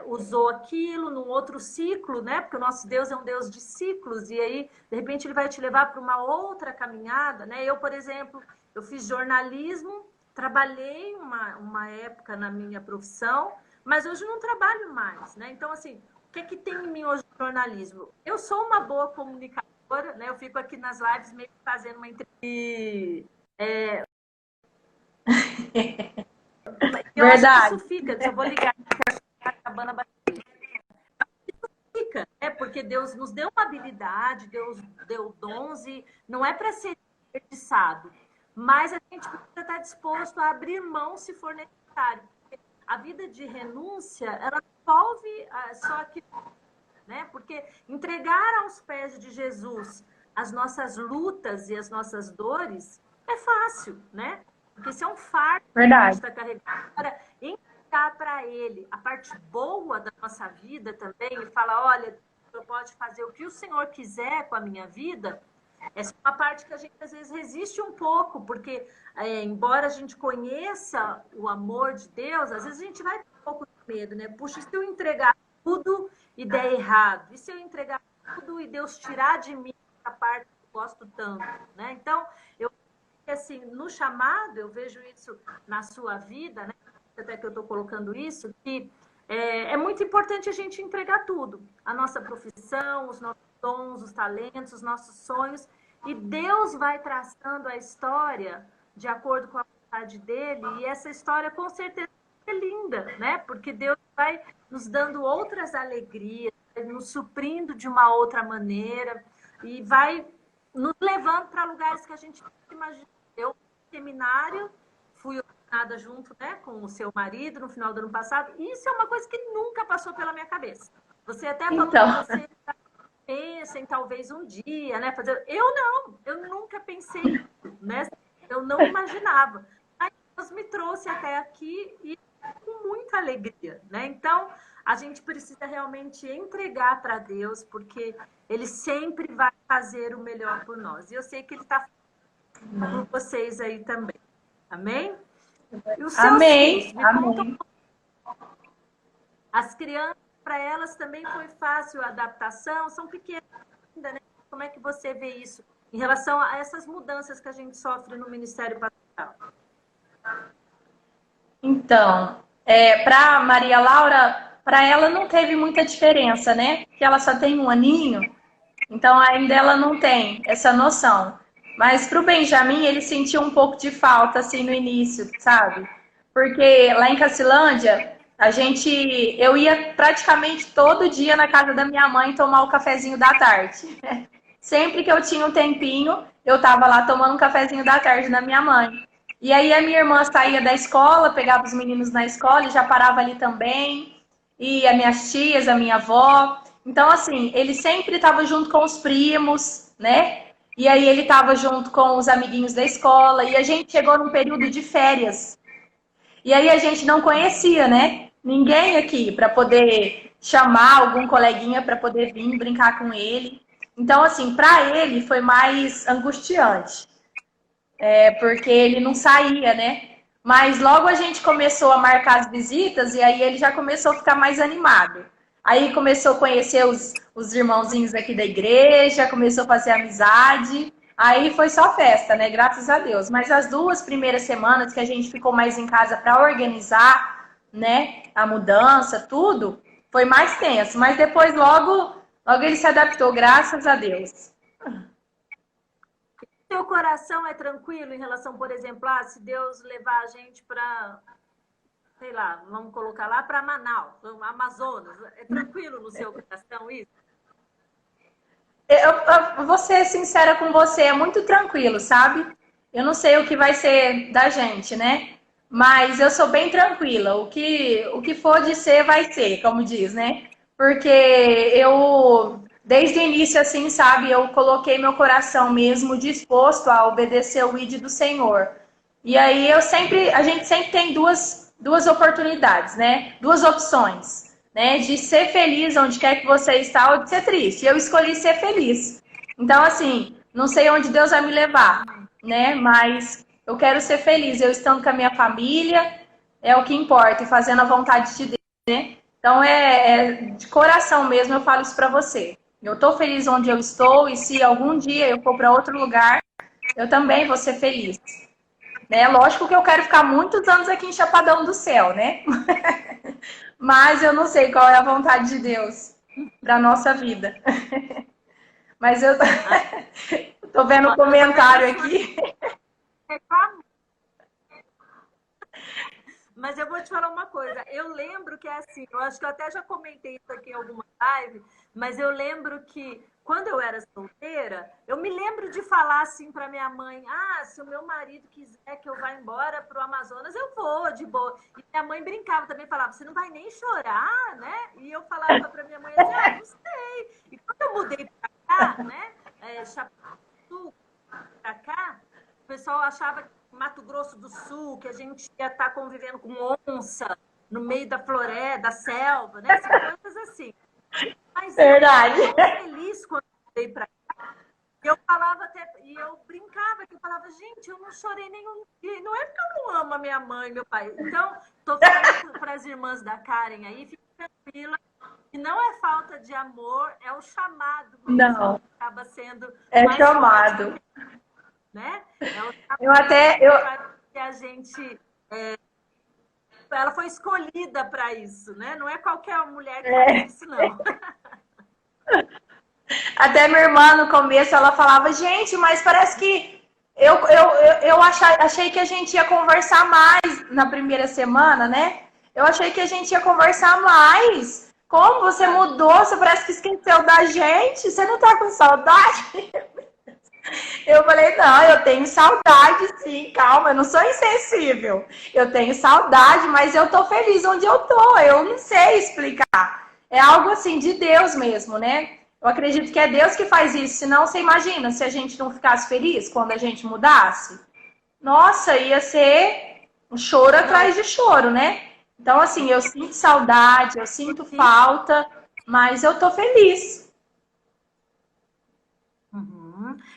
usou aquilo, num outro ciclo, né? Porque o nosso Deus é um Deus de ciclos, e aí, de repente, Ele vai te levar para uma outra caminhada, né? Eu, por exemplo, eu fiz jornalismo, trabalhei uma época na minha profissão, mas hoje não trabalho mais, né? Então, assim, o que é que tem em mim hoje no jornalismo? Eu sou uma boa comunicadora, né? Eu fico aqui nas lives meio que fazendo uma entrevista. Eu acho que isso fica, eu vou ligar aqui, acabando a bateria. Isso fica, né? Porque Deus nos deu uma habilidade, Deus deu dons, e não é para ser desperdiçado. Mas a gente precisa estar disposto a abrir mão se for necessário. A vida de renúncia, ela envolve só aquilo, né? Porque entregar aos pés de Jesus as nossas lutas e as nossas dores é fácil, né? Porque isso é um fardo que a gente está carregando. Agora, entregar para Ele a parte boa da nossa vida também e falar, olha, eu posso fazer o que o Senhor quiser com a minha vida. Essa é uma parte que a gente às vezes resiste um pouco, porque embora a gente conheça o amor de Deus, às vezes a gente vai ter um pouco de medo, né? Puxa, e se eu entregar tudo e der errado? E se eu entregar tudo e Deus tirar de mim a parte que eu gosto tanto, né? Então, assim, no chamado, eu vejo isso na sua vida, né? Até que eu estou colocando isso, que é muito importante a gente entregar tudo. A nossa profissão, os nossos dons, os talentos, os nossos sonhos, e Deus vai traçando a história de acordo com a vontade dele, e essa história com certeza é linda, né? Porque Deus vai nos dando outras alegrias, nos suprindo de uma outra maneira, e vai nos levando para lugares que a gente não imagina. Eu, no seminário, fui ordenada junto, né, com o seu marido no final do ano passado, e isso é uma coisa que nunca passou pela minha cabeça. Você até falou que você pensa em talvez um dia, né, fazer... Eu nunca pensei, né, eu não imaginava. Mas Deus me trouxe até aqui e com muita alegria, né? Então, a gente precisa realmente entregar para Deus, porque Ele sempre vai fazer o melhor por nós. E eu sei que Ele está por vocês aí também. Amém? E os seus amém. filhos, amém. As crianças, para elas também foi fácil a adaptação, são pequenas ainda, né? Como é que você vê isso em relação a essas mudanças que a gente sofre no Ministério Pastoral? Então, para Maria Laura, para ela não teve muita diferença, né? Porque ela só tem 1 aninho, então ainda ela não tem essa noção. Mas para o Benjamin, ele sentiu um pouco de falta, assim, no início, sabe? Porque lá em Cacilândia, eu ia praticamente todo dia na casa da minha mãe tomar o cafezinho da tarde. Sempre que eu tinha um tempinho, eu estava lá tomando um cafezinho da tarde na minha mãe. E aí a minha irmã saía da escola, pegava os meninos na escola e já parava ali também. E as minhas tias, a minha avó. Então, assim, ele sempre estava junto com os primos, né? E aí ele estava junto com os amiguinhos da escola. E a gente chegou num período de férias. E aí a gente não conhecia, né? Ninguém aqui para poder chamar algum coleguinha para poder vir brincar com ele. Então, assim, para ele foi mais angustiante. Porque ele não saía, né? Mas logo a gente começou a marcar as visitas e aí ele já começou a ficar mais animado. Aí começou a conhecer os irmãozinhos aqui da igreja, começou a fazer amizade. Aí foi só festa, né? Graças a Deus. Mas as 2 primeiras semanas que a gente ficou mais em casa para organizar, né, a mudança, tudo, foi mais tenso. Mas depois logo ele se adaptou, graças a Deus. Seu coração é tranquilo em relação, por exemplo, se Deus levar a gente para, sei lá, vamos colocar lá para Manaus, Amazonas, é tranquilo no seu coração isso? Eu vou ser sincera com você, é muito tranquilo, sabe? Eu não sei o que vai ser da gente, né? Mas eu sou bem tranquila. O que for de ser, vai ser, como diz, né? Porque desde o início, assim, sabe, eu coloquei meu coração mesmo disposto a obedecer o ID do Senhor. E aí a gente sempre tem duas oportunidades, né? Duas opções, né? De ser feliz onde quer que você está ou de ser triste. Eu escolhi ser feliz. Então, assim, não sei onde Deus vai me levar, né? Mas eu quero ser feliz. Eu estando com a minha família, é o que importa, e fazendo a vontade de Deus, né? Então, de coração mesmo, eu falo isso pra você. Eu tô feliz onde eu estou, e se algum dia eu for para outro lugar, eu também vou ser feliz. Né? Lógico que eu quero ficar muitos anos aqui em Chapadão do Céu, né? Mas eu não sei qual é a vontade de Deus para nossa vida. Mas eu tô vendo um comentário aqui. Mas eu vou te falar uma coisa, eu lembro que é assim, eu acho que eu até já comentei isso aqui em alguma live, mas eu lembro que quando eu era solteira, eu me lembro de falar assim para minha mãe, se o meu marido quiser que eu vá embora para o Amazonas, eu vou, de boa. E minha mãe brincava também, falava, você não vai nem chorar, né? E eu falava para minha mãe assim, não sei. E quando eu mudei para cá, né, Chapadão para cá, o pessoal achava que Mato Grosso do Sul, que a gente ia estar convivendo com onça no meio da floresta, da selva, né? Coisas assim. Mas verdade. Eu fiquei feliz quando eu mudei para cá. Eu falava até, e eu brincava, que eu falava, gente, eu não chorei nenhum dia. Não é porque eu não amo a minha mãe e meu pai. Então, tô falando para as irmãs da Karen aí, fique tranquila. E não é falta de amor, é o chamado mesmo. Não. Acaba sendo é mais chamado. forte, né? Que a gente ela foi escolhida para isso, né? Não é qualquer mulher que faz isso, não. Até minha irmã no começo ela falava, gente, mas parece que eu achei que a gente ia conversar mais na primeira semana, né? Eu achei que a gente ia conversar mais. Como você mudou? Você parece que esqueceu da gente. Você não tá com saudade? Eu falei, não, eu tenho saudade sim, calma, eu não sou insensível. Eu tenho saudade, mas eu tô feliz onde eu tô, eu não sei explicar. É algo assim de Deus mesmo, né? Eu acredito que é Deus que faz isso, senão você imagina se a gente não ficasse feliz quando a gente mudasse? Nossa, ia ser um choro atrás de choro, né? Então, assim, eu sinto saudade, eu sinto falta, mas eu tô feliz.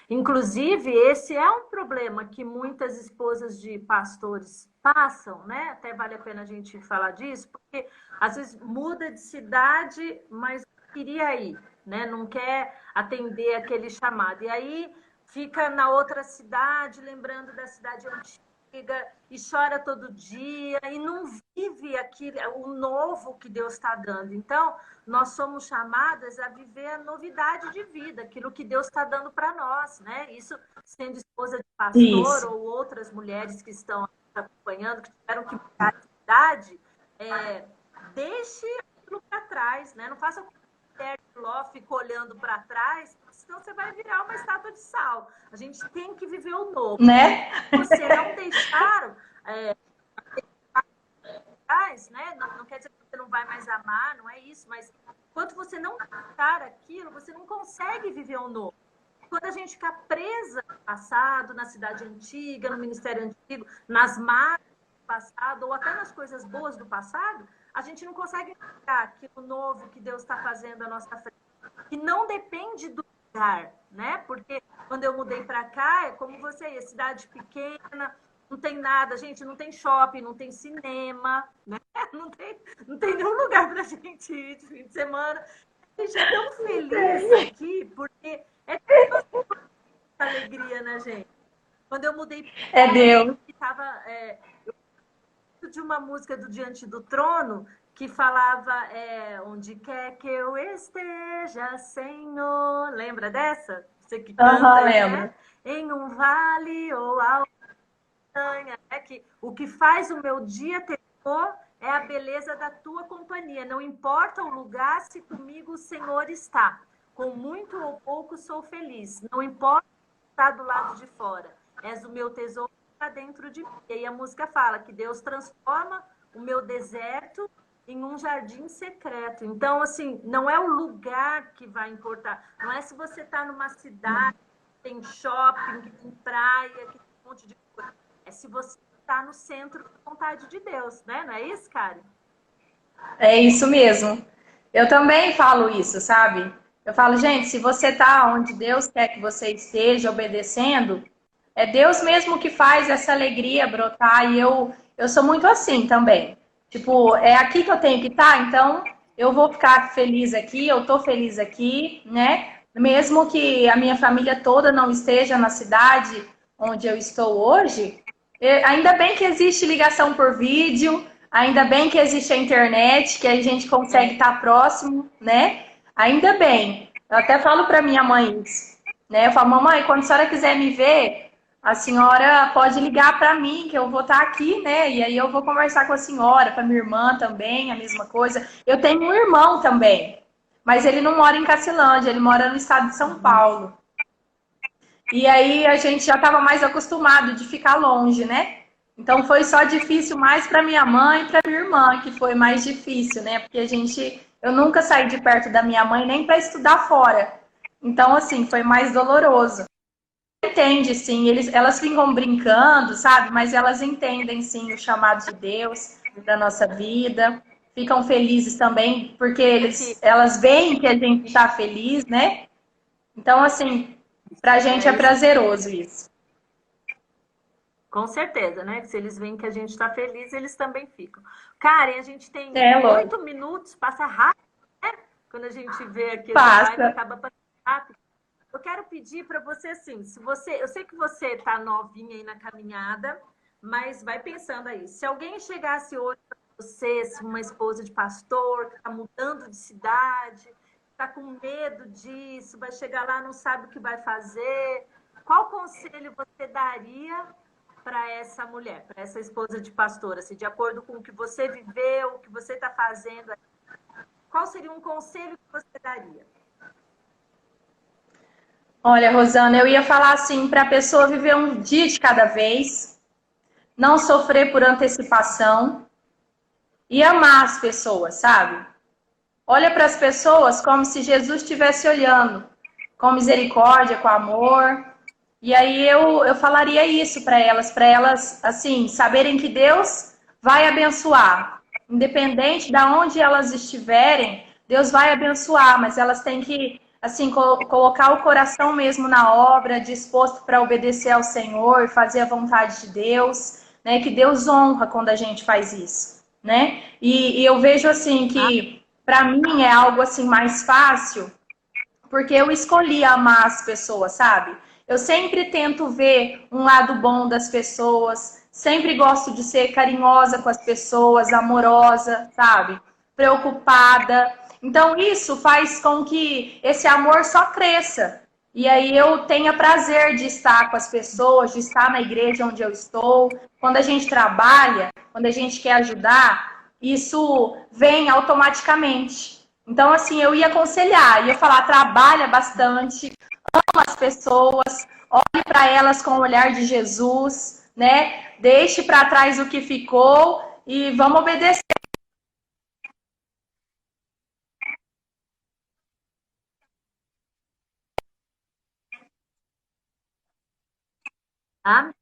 Inclusive, esse é um problema que muitas esposas de pastores passam, né? Até vale a pena a gente falar disso, porque às vezes muda de cidade, mas queria ir, né? Não quer atender aquele chamado. E aí fica na outra cidade, lembrando da cidade antiga, e chora todo dia, e não vive o novo que Deus está dando. Então, nós somos chamadas a viver a novidade de vida, aquilo que Deus está dando para nós, né? Isso sendo esposa de pastor ou outras mulheres que estão acompanhando, que tiveram que mudar de cidade, deixe aquilo para trás, né? Não faça como a mulher de Ló ficou olhando para trás, senão você vai virar uma estátua de sal. A gente tem que viver o novo. Né? Você não deixar... né? Não quer dizer que você não vai mais amar, não é isso, mas enquanto você não deixar aquilo, você não consegue viver o novo. Quando a gente fica presa no passado, na cidade antiga, no ministério antigo, nas marcas do passado, ou até nas coisas boas do passado, a gente não consegue ficar aquilo novo que Deus está fazendo à nossa frente. Que não depende do lugar, né? Porque quando eu mudei para cá, é como você é cidade pequena, não tem nada, gente, não tem shopping, não tem cinema, né? Não tem nenhum lugar para a gente ir de fim de semana. A gente é tão feliz aqui, porque é alegria na gente. Quando eu mudei É Deus. estava de uma música do Diante do Trono que falava onde quer que eu esteja, Senhor. Lembra dessa? Você que canta Aham, aí, lembro. né? Em um vale ou a montanha, né? Que o que faz o meu dia ter cor é a beleza da tua companhia. Não importa o lugar, se comigo o Senhor está. Com muito ou pouco sou feliz. Não importa estar do lado de fora. És o meu tesouro está dentro de mim. E aí a música fala que Deus transforma o meu deserto em um jardim secreto. Então, assim, não é o lugar que vai importar. Não é se você está numa cidade, que tem shopping, que tem praia, que tem um monte de coisa. É se você está no centro da vontade de Deus, né? Não é isso, Karen? É isso mesmo. Eu também falo isso, sabe? Eu falo, gente, se você tá onde Deus quer que você esteja obedecendo, é Deus mesmo que faz essa alegria brotar. E eu sou muito assim também. Tipo, é aqui que eu tenho que estar, então eu vou ficar feliz aqui, eu tô feliz aqui, né? Mesmo que a minha família toda não esteja na cidade onde eu estou hoje, ainda bem que existe ligação por vídeo, ainda bem que existe a internet, que a gente consegue estar próximo, né? Ainda bem. Eu até falo para minha mãe isso, né? Eu falo, mamãe, quando a senhora quiser me ver, a senhora pode ligar para mim, que eu vou estar aqui, né? E aí eu vou conversar com a senhora, com a minha irmã também, a mesma coisa. Eu tenho um irmão também, mas ele não mora em Cacilândia, ele mora no estado de São Paulo. E aí a gente já estava mais acostumado de ficar longe, né? Então foi só difícil mais para minha mãe e para minha irmã, que foi mais difícil, né? Porque eu nunca saí de perto da minha mãe nem para estudar fora. Então assim, foi mais doloroso. Entende, sim, elas ficam brincando, sabe? Mas elas entendem sim o chamado de Deus para nossa vida. Ficam felizes também porque elas veem que a gente está feliz, né? Então assim, pra gente É é isso. prazeroso isso. Com certeza, né? Se eles veem que a gente está feliz, eles também ficam. Karen, a gente tem É, lógico. 8 minutos, passa rápido, né? Quando a gente vê aqui essa live, Passa. acaba passando rápido. Eu quero pedir para você, assim, se você, eu sei que você está novinha aí na caminhada, mas vai pensando aí. Se alguém chegasse hoje para você, se uma esposa de pastor, que está mudando de cidade, está com medo disso, vai chegar lá, não sabe o que vai fazer, qual conselho você daria para essa mulher, para essa esposa de pastor, assim, de acordo com o que você viveu, o que você está fazendo? Qual seria um conselho que você daria? Olha, Rosana, eu ia falar assim, para a pessoa viver um dia de cada vez, não sofrer por antecipação e amar as pessoas, sabe? Olha para as pessoas como se Jesus estivesse olhando, com misericórdia, com amor. E aí eu falaria isso para elas, assim, saberem que Deus vai abençoar. Independente de onde elas estiverem, Deus vai abençoar, mas elas têm que, assim, colocar o coração mesmo na obra, disposto para obedecer ao Senhor, fazer a vontade de Deus, né? Que Deus honra quando a gente faz isso, né? E eu vejo, assim, que para mim é algo, assim, mais fácil, porque eu escolhi amar as pessoas, sabe? Eu sempre tento ver um lado bom das pessoas, sempre gosto de ser carinhosa com as pessoas, amorosa, sabe? Preocupada. Então isso faz com que esse amor só cresça. E aí eu tenha prazer de estar com as pessoas, de estar na igreja onde eu estou. Quando a gente trabalha, quando a gente quer ajudar, isso vem automaticamente. Então, assim, eu ia aconselhar, ia falar, trabalha bastante, ama as pessoas, olhe para elas com o olhar de Jesus, né? Deixe para trás o que ficou e vamos obedecer. Amém.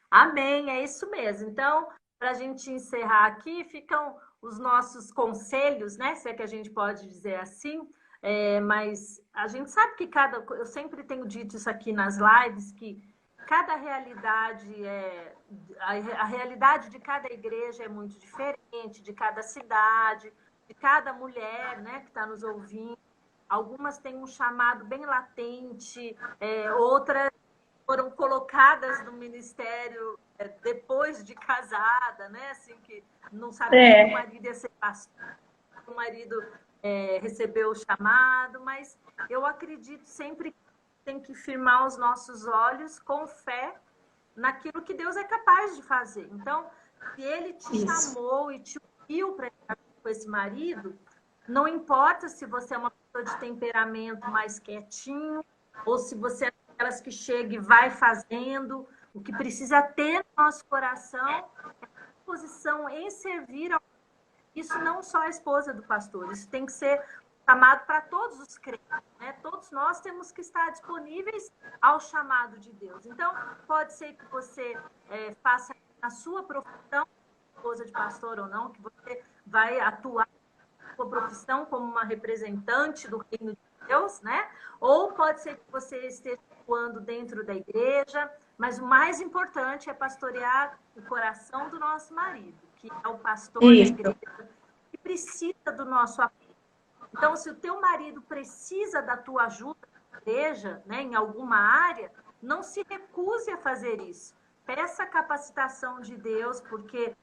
Amém, é isso mesmo. Então, para a gente encerrar aqui, ficam os nossos conselhos, né? Se é que a gente pode dizer assim. Mas a gente sabe que eu sempre tenho dito isso aqui nas lives, que cada realidade a realidade de cada igreja é muito diferente, de cada cidade, de cada mulher, né, que está nos ouvindo. algumas têm um chamado bem latente, outras foram colocadas no ministério depois de casada, né? Assim, que não sabia que o marido ia ser pastor, o marido recebeu o chamado, mas eu acredito sempre que tem que firmar os nossos olhos com fé naquilo que Deus é capaz de fazer. Então, se Ele te chamou e te uniu para estar com esse marido, não importa se você é uma pessoa de temperamento mais quietinho ou se você é daquelas que chega e vai fazendo. O que precisa ter no nosso coração é disposição em servir ao... Isso não só a esposa do pastor, isso tem que ser chamado para todos os crentes, né? Todos nós temos que estar disponíveis ao chamado de Deus. Então, pode ser que você faça a sua profissão, esposa de pastor ou não, que você vai atuar na sua profissão como uma representante do reino de Deus, né? Ou pode ser que você esteja atuando dentro da igreja, mas o mais importante é pastorear o coração do nosso marido, que é o pastor da igreja, que precisa do nosso apoio. Então, se o teu marido precisa da tua ajuda na igreja, né, em alguma área, não se recuse a fazer isso. Peça a capacitação de Deus, porque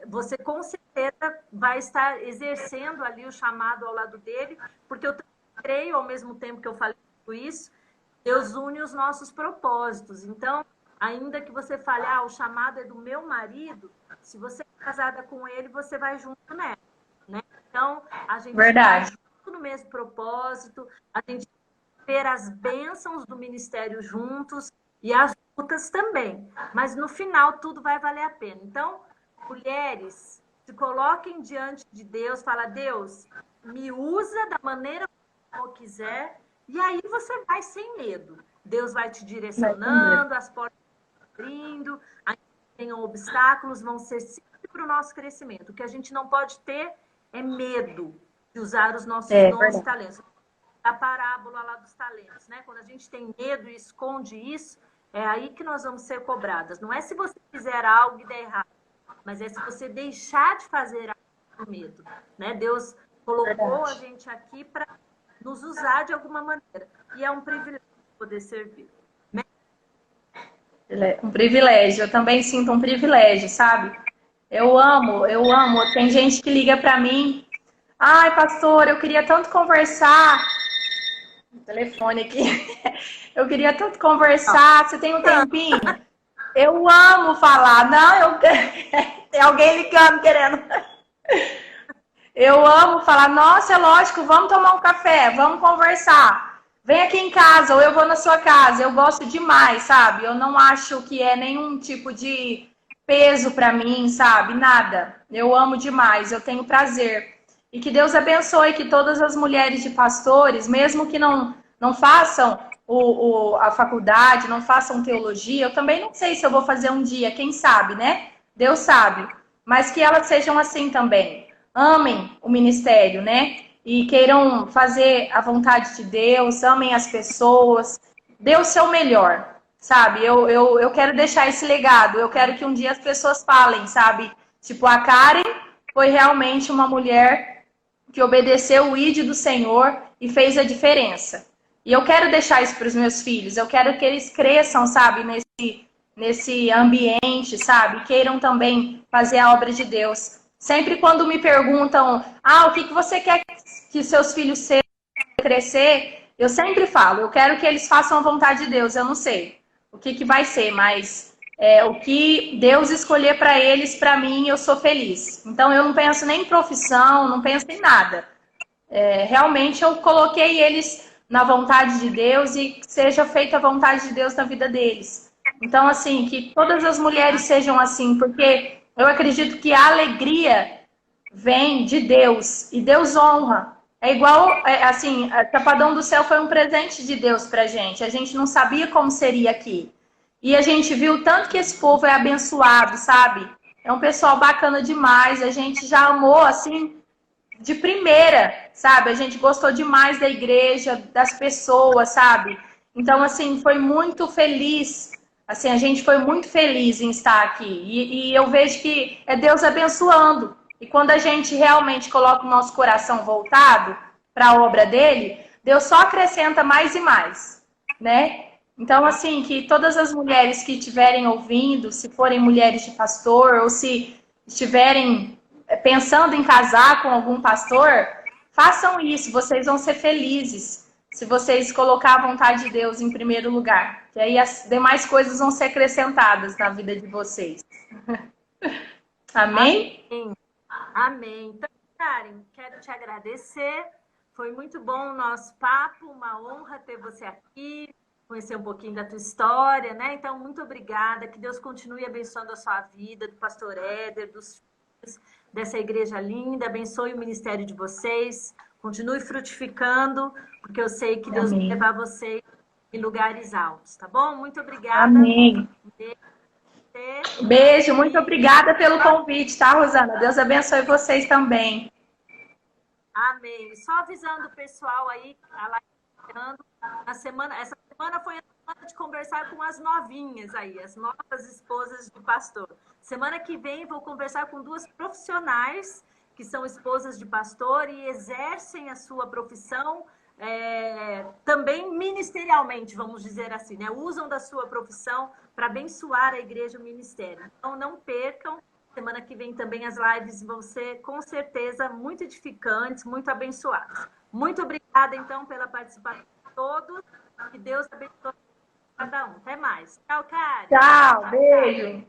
você com certeza vai estar exercendo ali o chamado ao lado dele, porque eu creio, ao mesmo tempo que eu falei tudo isso, Deus une os nossos propósitos. Então, ainda que você fale, o chamado é do meu marido, se você é casada com ele, você vai junto nela, né? Então, a gente está junto no mesmo propósito, a gente ver as bênçãos do ministério juntos e as lutas também. Mas no final tudo vai valer a pena. Então, mulheres, se coloquem diante de Deus, fala, Deus, me usa da maneira que eu quiser, e aí você vai sem medo. Deus vai te direcionando, as portas vão abrindo, ainda tenham obstáculos, vão ser sempre para o nosso crescimento. O que a gente não pode ter é medo de usar os nossos dons e talentos. A parábola lá dos talentos, né? Quando a gente tem medo e esconde isso, é aí que nós vamos ser cobradas. Não é se você fizer algo e der errado, mas é se você deixar de fazer algo com medo, né? Deus colocou a gente aqui para nos usar de alguma maneira. E é um privilégio poder servir. Né? Um privilégio. Eu também sinto um privilégio, sabe? Eu amo. Tem gente que liga para mim. Ai, pastor, eu queria tanto conversar. O telefone aqui. Eu queria tanto conversar. Você tem um tempinho? Eu amo falar. Não, tem alguém ligando querendo. Eu amo falar. Nossa, é lógico, vamos tomar um café, vamos conversar. Vem aqui em casa ou eu vou na sua casa. Eu gosto demais, sabe? Eu não acho que é nenhum tipo de peso para mim, sabe? Nada. Eu amo demais, eu tenho prazer. E que Deus abençoe que todas as mulheres de pastores, mesmo que não façam a faculdade, não façam teologia, eu também não sei se eu vou fazer um dia, quem sabe, né? Deus sabe. Mas que elas sejam assim também. Amem o ministério, né? E queiram fazer a vontade de Deus, amem as pessoas, dê o seu melhor, sabe? Eu quero deixar esse legado, eu quero que um dia as pessoas falem, sabe? Tipo, a Karen foi realmente uma mulher que obedeceu o ID do Senhor e fez a diferença. E eu quero deixar isso para os meus filhos, eu quero que eles cresçam, sabe? Nesse ambiente, sabe? Queiram também fazer a obra de Deus. Sempre quando me perguntam, o que você quer que seus filhos sejam crescer, eu sempre falo, eu quero que eles façam a vontade de Deus. Eu não sei o que vai ser, mas o que Deus escolher para eles, para mim, eu sou feliz. Então eu não penso nem em profissão, não penso em nada. Realmente eu coloquei eles na vontade de Deus e seja feita a vontade de Deus na vida deles. Então, assim, que todas as mulheres sejam assim, porque eu acredito que a alegria vem de Deus e Deus honra. É igual, assim, a Chapadão do Céu foi um presente de Deus pra gente. A gente não sabia como seria aqui. E a gente viu tanto que esse povo é abençoado, sabe? É um pessoal bacana demais. A gente já amou, assim, de primeira, sabe? A gente gostou demais da igreja, das pessoas, sabe? Então, assim, foi muito feliz. Assim, a gente foi muito feliz em estar aqui. E eu vejo que é Deus abençoando. E quando a gente realmente coloca o nosso coração voltado, para a obra dele, Deus só acrescenta mais e mais, né? Então, assim, que todas as mulheres que estiverem ouvindo, se forem mulheres de pastor, ou se estiverem pensando em casar com algum pastor, façam isso, vocês vão ser felizes se vocês colocar a vontade de Deus em primeiro lugar. E aí as demais coisas vão ser acrescentadas na vida de vocês. Amém? Amém. Amém. Então, Karen, quero te agradecer. Foi muito bom o nosso papo, uma honra ter você aqui, conhecer um pouquinho da tua história, né? Então, muito obrigada. Que Deus continue abençoando a sua vida, do pastor Éder, dos filhos, dessa igreja linda. Abençoe o ministério de vocês. Continue frutificando, porque eu sei que Deus vai levar vocês em lugares altos, tá bom? Muito obrigada. Amém. Beijo, muito obrigada pelo convite, tá, Rosana? Deus abençoe vocês também. Amém. Só avisando o pessoal aí, a live essa semana foi a semana de conversar com as novinhas aí, as novas esposas de pastor. Semana que vem vou conversar com duas profissionais que são esposas de pastor e exercem a sua profissão também ministerialmente, vamos dizer assim, né? Usam da sua profissão para abençoar a igreja e o ministério. Então, não percam. Semana que vem também as lives vão ser, com certeza, muito edificantes, muito abençoadas. Muito obrigada, então, pela participação de todos. Que Deus abençoe cada um. Até mais. Tchau, Karen. Tchau, beijo.